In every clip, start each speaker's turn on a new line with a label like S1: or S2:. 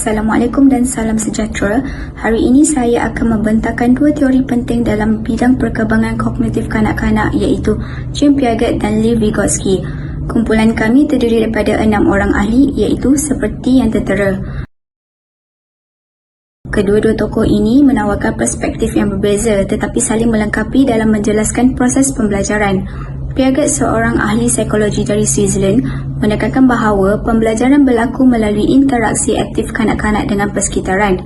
S1: Assalamualaikum dan salam sejahtera. Hari ini saya akan membentangkan dua teori penting dalam bidang perkembangan kognitif kanak-kanak iaitu Jim Piaget dan Lev Vygotsky. Kumpulan kami terdiri daripada 6 orang ahli iaitu seperti yang tertera. Kedua-dua tokoh ini menawarkan perspektif yang berbeza tetapi saling melengkapi dalam menjelaskan proses pembelajaran. Piaget, seorang ahli psikologi dari Switzerland, menekankan bahawa pembelajaran berlaku melalui interaksi aktif kanak-kanak dengan persekitaran.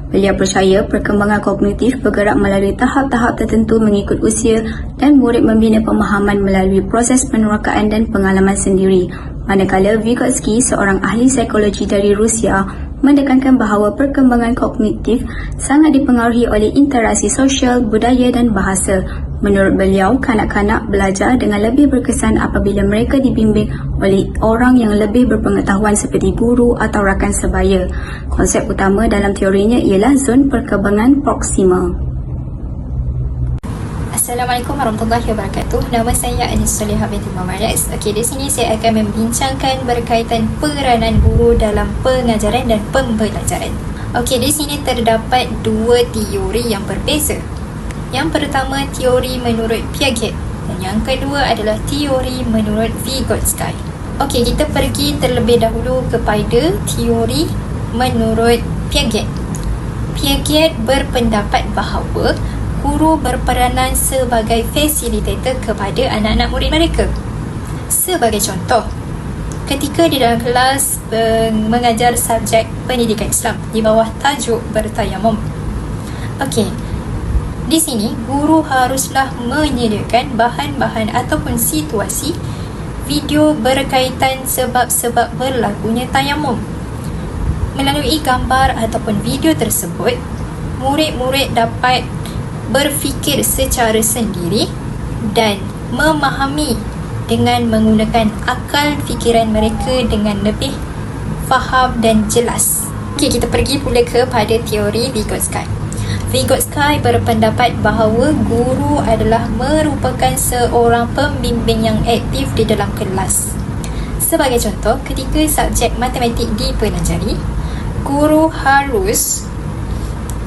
S1: Beliau percaya perkembangan kognitif bergerak melalui tahap-tahap tertentu mengikut usia dan murid membina pemahaman melalui proses penerkaan dan pengalaman sendiri. Manakala Vygotsky, seorang ahli psikologi dari Rusia, menekankan bahawa perkembangan kognitif sangat dipengaruhi oleh interaksi sosial, budaya dan bahasa. Menurut beliau, kanak-kanak belajar dengan lebih berkesan apabila mereka dibimbing oleh orang yang lebih berpengetahuan seperti guru atau rakan sebaya. Konsep utama dalam teorinya ialah zon perkembangan proksima.
S2: Assalamualaikum warahmatullahi wabarakatuh. Nama saya Anis Solihah binti Muhammad. Okey, di sini saya akan membincangkan berkaitan peranan guru dalam pengajaran dan pembelajaran. Okey, di sini terdapat dua teori yang berbeza. Yang pertama, teori menurut Piaget dan yang kedua adalah teori menurut Vygotsky. Okey, kita pergi terlebih dahulu kepada teori menurut Piaget. Piaget berpendapat bahawa guru berperanan sebagai fasilitator kepada anak-anak murid mereka. Sebagai contoh, ketika di dalam kelas mengajar subjek pendidikan Islam di bawah tajuk bertayamum. Okey, di sini guru haruslah menyediakan bahan-bahan ataupun situasi video berkaitan sebab-sebab berlakunya tayamum. Melalui gambar ataupun video tersebut, murid-murid dapat berfikir secara sendiri dan memahami dengan menggunakan akal fikiran mereka dengan lebih faham dan jelas. Okey, kita pergi pula kepada teori Vygotsky. Vygotsky berpendapat bahawa guru adalah merupakan seorang pembimbing yang aktif di dalam kelas. Sebagai contoh, ketika subjek matematik dipelajari, guru harus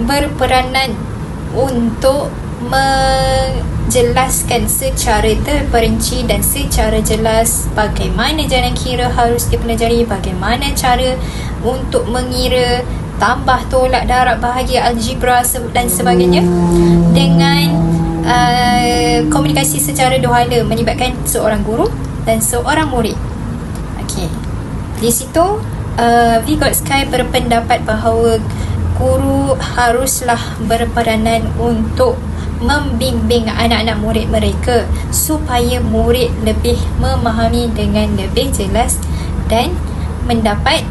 S2: berperanan untuk menjelaskan secara terperinci dan secara jelas bagaimana jalan kira harus dipelajari, bagaimana cara untuk mengira, tambah, tolak, darab, bahagia, algebra dan sebagainya dengan komunikasi secara dua hala melibatkan seorang guru dan seorang murid. Okey, di situ Vygotsky berpendapat bahawa guru haruslah berperanan untuk membimbing anak-anak murid mereka supaya murid lebih memahami dengan lebih jelas dan mendapat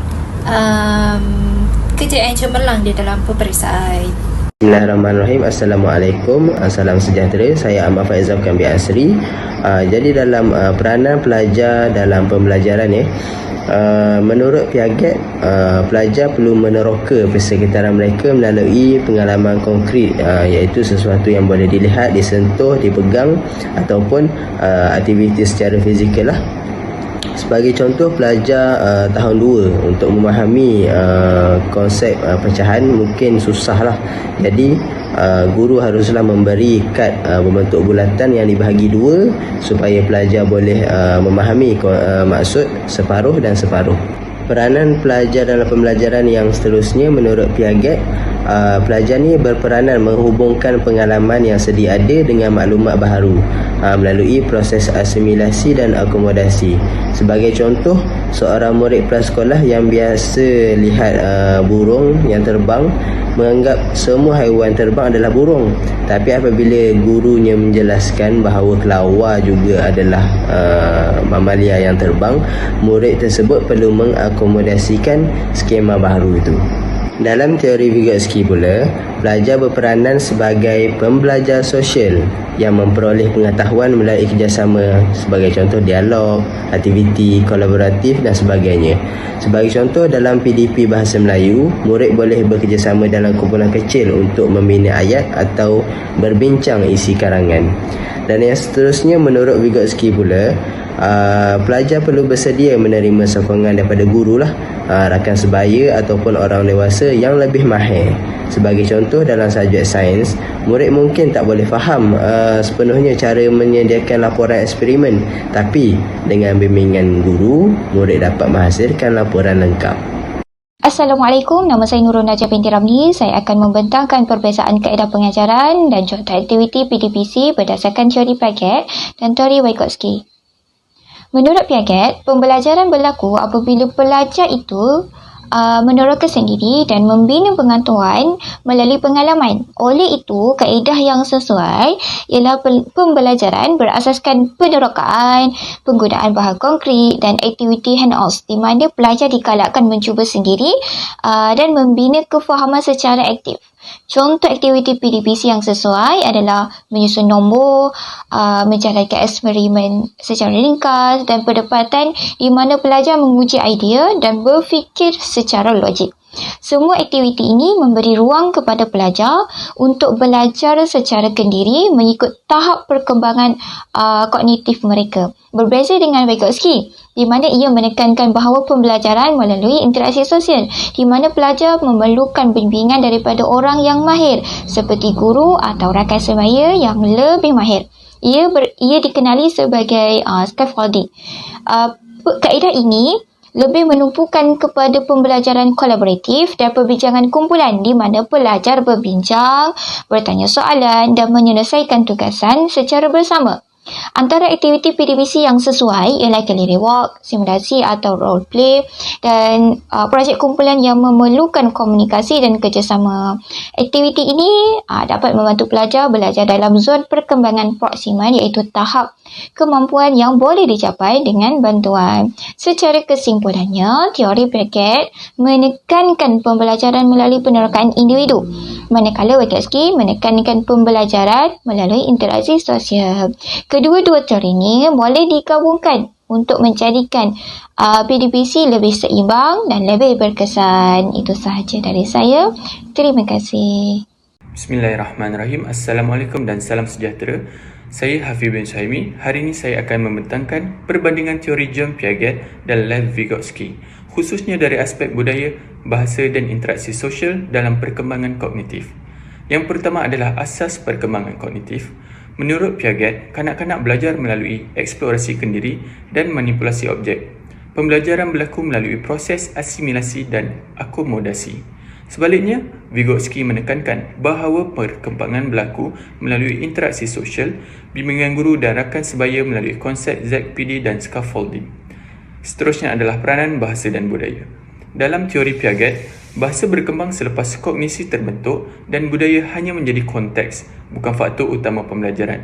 S2: kejayaan cemerlang di dalam peperiksaan.
S3: Bismillahirrahmanirrahim. Assalamualaikum. Salam sejahtera. Saya Ahmad Faizal Kambi Asri. Jadi dalam peranan pelajar dalam pembelajaran menurut Piaget, pelajar perlu meneroka persekitaran mereka melalui pengalaman konkret, iaitu sesuatu yang boleh dilihat, disentuh, dipegang ataupun aktiviti secara fizikal lah. Sebagai contoh, pelajar tahun 2 untuk memahami konsep pecahan mungkin susah lah. Jadi guru haruslah memberi kad berbentuk bulatan yang dibahagi 2 supaya pelajar boleh memahami maksud separuh dan separuh. Peranan pelajar dalam pembelajaran yang seterusnya menurut Piaget, pelajar ni berperanan menghubungkan pengalaman yang sedia ada dengan maklumat baharu melalui proses asimilasi dan akomodasi. Sebagai contoh, seorang murid prasekolah yang biasa lihat burung yang terbang menganggap semua haiwan terbang adalah burung. Tapi apabila gurunya menjelaskan bahawa kelawar juga adalah mamalia yang terbang, murid tersebut perlu mengakomodasikan skema baharu itu. Dalam teori Vygotsky pula, Pelajar berperanan sebagai pembelajar sosial yang memperoleh pengetahuan melalui kerjasama, sebagai contoh dialog, aktiviti kolaboratif dan sebagainya. Sebagai contoh, dalam PDP Bahasa Melayu, murid boleh bekerjasama dalam kumpulan kecil untuk membina ayat atau berbincang isi karangan. Dan yang seterusnya, menurut Vygotsky pula, pelajar perlu bersedia menerima sokongan daripada guru lah, rakan sebaya ataupun orang dewasa yang lebih mahir. Sebagai contoh, dalam subjek sains, murid mungkin tak boleh faham sepenuhnya cara menyediakan laporan eksperimen, tapi dengan bimbingan guru, murid dapat menghasilkan laporan lengkap.
S4: Assalamualaikum, nama saya Nurul Najah binti Ramli. Saya akan membentangkan perbezaan kaedah pengajaran dan contoh aktiviti PDPC berdasarkan teori Piaget dan teori Vygotsky. Menurut Piaget, pembelajaran berlaku apabila pelajar itu meneroka sendiri dan membina pengetahuan melalui pengalaman. Oleh itu, kaedah yang sesuai ialah pembelajaran berasaskan penerokaan, penggunaan bahan konkret dan aktiviti hands-on di mana pelajar digalakkan mencuba sendiri dan membina kefahaman secara aktif. Contoh aktiviti PDPC yang sesuai adalah menyusun nombor, menjalankan eksperimen secara ringkas dan pendapatan di mana pelajar menguji idea dan berfikir secara logik. Semua aktiviti ini memberi ruang kepada pelajar untuk belajar secara kendiri mengikut tahap perkembangan kognitif mereka. Berbeza dengan Vygotsky, di mana ia menekankan bahawa pembelajaran melalui interaksi sosial, di mana pelajar memerlukan bimbingan daripada orang yang mahir, seperti guru atau rakan sebaya yang lebih mahir. Ia dikenali sebagai scaffolding. Kaedah ini lebih menumpukan kepada pembelajaran kolaboratif dan perbincangan kumpulan di mana pelajar berbincang, bertanya soalan dan menyelesaikan tugasan secara bersama. Antara aktiviti PDPC yang sesuai ialah gallery walk, simulasi atau role play dan projek kumpulan yang memerlukan komunikasi dan kerjasama. Aktiviti ini dapat membantu pelajar belajar dalam zon perkembangan proksimal iaitu tahap kemampuan yang boleh dicapai dengan bantuan. Secara kesimpulannya, teori Piaget menekankan pembelajaran melalui penerokaan individu, manakala Vygotsky menekankan pembelajaran melalui interaksi sosial. Kedua-dua teori ini boleh digabungkan untuk menjadikan PDPC lebih seimbang dan lebih berkesan. Itu sahaja dari saya. Terima kasih.
S5: Bismillahirrahmanirrahim. Assalamualaikum dan salam sejahtera. Saya Hafiz bin Suhaimi. Hari ini saya akan membentangkan perbandingan teori John Piaget dan Lev Vygotsky, khususnya dari aspek budaya, bahasa dan interaksi sosial dalam perkembangan kognitif. Yang pertama adalah asas perkembangan kognitif. Menurut Piaget, kanak-kanak belajar melalui eksplorasi kendiri dan manipulasi objek. Pembelajaran berlaku melalui proses asimilasi dan akomodasi. Sebaliknya, Vygotsky menekankan bahawa perkembangan berlaku melalui interaksi sosial, bimbingan guru dan rakan sebaya melalui konsep ZPD dan scaffolding. Seterusnya adalah peranan bahasa dan budaya. Dalam teori Piaget, bahasa berkembang selepas kognisi terbentuk dan budaya hanya menjadi konteks, bukan faktor utama pembelajaran.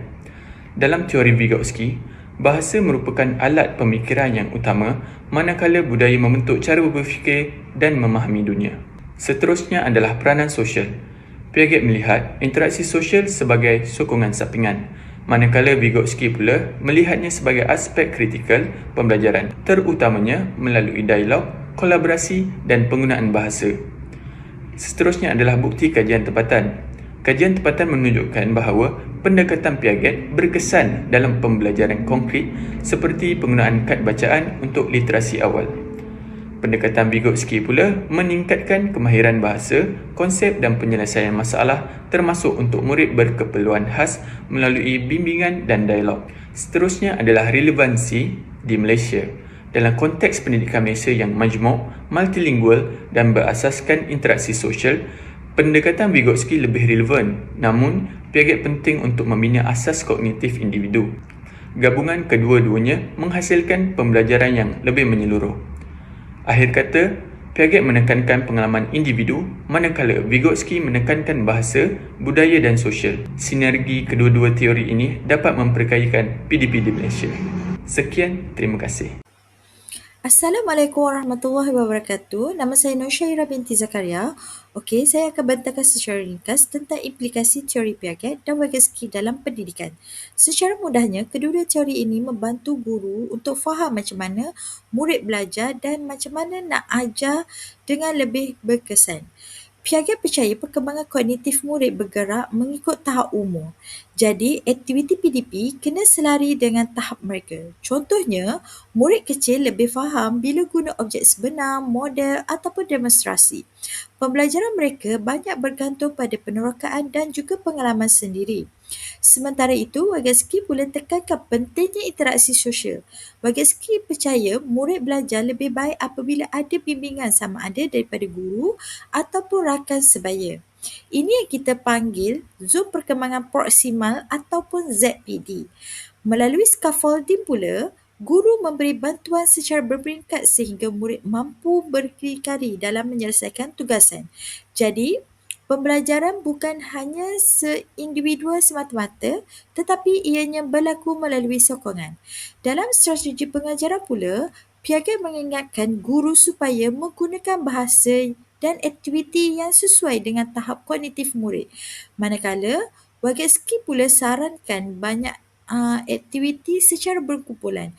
S5: Dalam teori Vygotsky, bahasa merupakan alat pemikiran yang utama, manakala budaya membentuk cara berfikir dan memahami dunia. Seterusnya adalah peranan sosial. Piaget melihat interaksi sosial sebagai sokongan sampingan, manakala Vygotsky pula melihatnya sebagai aspek kritikal pembelajaran, terutamanya melalui dialog, kolaborasi dan penggunaan bahasa. Seterusnya adalah bukti kajian tempatan. Kajian tempatan menunjukkan bahawa pendekatan Piaget berkesan dalam pembelajaran konkret seperti penggunaan kad bacaan untuk literasi awal. Pendekatan Vygotsky pula meningkatkan kemahiran bahasa, konsep dan penyelesaian masalah termasuk untuk murid berkeperluan khas melalui bimbingan dan dialog. Seterusnya adalah relevansi di Malaysia. Dalam konteks pendidikan Malaysia yang majmuk, multilingual dan berasaskan interaksi sosial, pendekatan Vygotsky lebih relevan, namun Piaget penting untuk membina asas kognitif individu. Gabungan kedua-duanya menghasilkan pembelajaran yang lebih menyeluruh. Akhir kata, Piaget menekankan pengalaman individu, manakala Vygotsky menekankan bahasa, budaya dan sosial. Sinergi kedua-dua teori ini dapat memperkayakan PDP di Malaysia. Sekian, terima kasih.
S6: Assalamualaikum warahmatullahi wabarakatuh. Nama saya Nur Syairah binti Zakaria. Okey, saya akan bentangkan secara ringkas tentang implikasi teori Piaget dan Vygotsky dalam pendidikan. Secara mudahnya, kedua-dua teori ini membantu guru untuk faham macam mana murid belajar dan macam mana nak ajar dengan lebih berkesan. Piaget percaya perkembangan kognitif murid bergerak mengikut tahap umur. Jadi, aktiviti PDP kena selari dengan tahap mereka. Contohnya, murid kecil lebih faham bila guna objek sebenar, model ataupun demonstrasi. Pembelajaran mereka banyak bergantung pada penerokaan dan juga pengalaman sendiri. Sementara itu, Vygotsky pula tekankan pentingnya interaksi sosial. Vygotsky percaya murid belajar lebih baik apabila ada bimbingan sama ada daripada guru ataupun rakan sebaya. Ini yang kita panggil zon perkembangan proksimal ataupun ZPD. Melalui scaffolding pula, guru memberi bantuan secara berperingkat sehingga murid mampu berdikari dalam menyelesaikan tugasan. Jadi, pembelajaran bukan hanya seindividual semata-mata, tetapi ianya berlaku melalui sokongan. Dalam strategi pengajaran pula, Piaget mengingatkan guru supaya menggunakan bahasa dan aktiviti yang sesuai dengan tahap kognitif murid. Manakala, Vygotsky pula sarankan banyak aktiviti secara berkumpulan,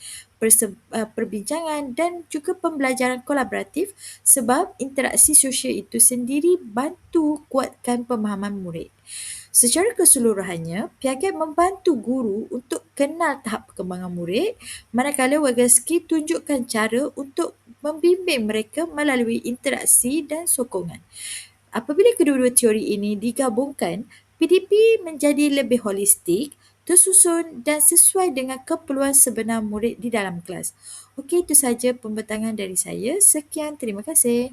S6: perbincangan dan juga pembelajaran kolaboratif sebab interaksi sosial itu sendiri bantu kuatkan pemahaman murid. Secara keseluruhannya, Piaget membantu guru untuk kenal tahap perkembangan murid, manakala Vygotsky tunjukkan cara untuk membimbing mereka melalui interaksi dan sokongan. Apabila kedua-dua teori ini digabungkan, PDP menjadi lebih holistik, tersusun dan sesuai dengan keperluan sebenar murid di dalam kelas. Okey, itu sahaja pembentangan dari saya. Sekian, terima kasih.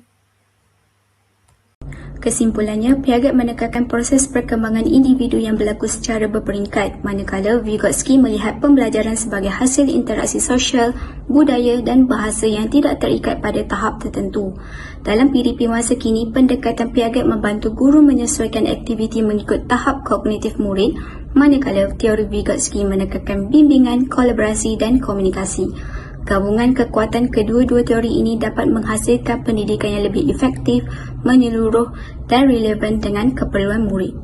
S1: Kesimpulannya, Piaget menekankan proses perkembangan individu yang berlaku secara berperingkat, manakala Vygotsky melihat pembelajaran sebagai hasil interaksi sosial, budaya dan bahasa yang tidak terikat pada tahap tertentu. Dalam PDP masa kini, pendekatan Piaget membantu guru menyesuaikan aktiviti mengikut tahap kognitif murid, manakala teori Vygotsky menekankan bimbingan, kolaborasi dan komunikasi. Gabungan kekuatan kedua-dua teori ini dapat menghasilkan pendidikan yang lebih efektif, menyeluruh dan relevan dengan keperluan murid.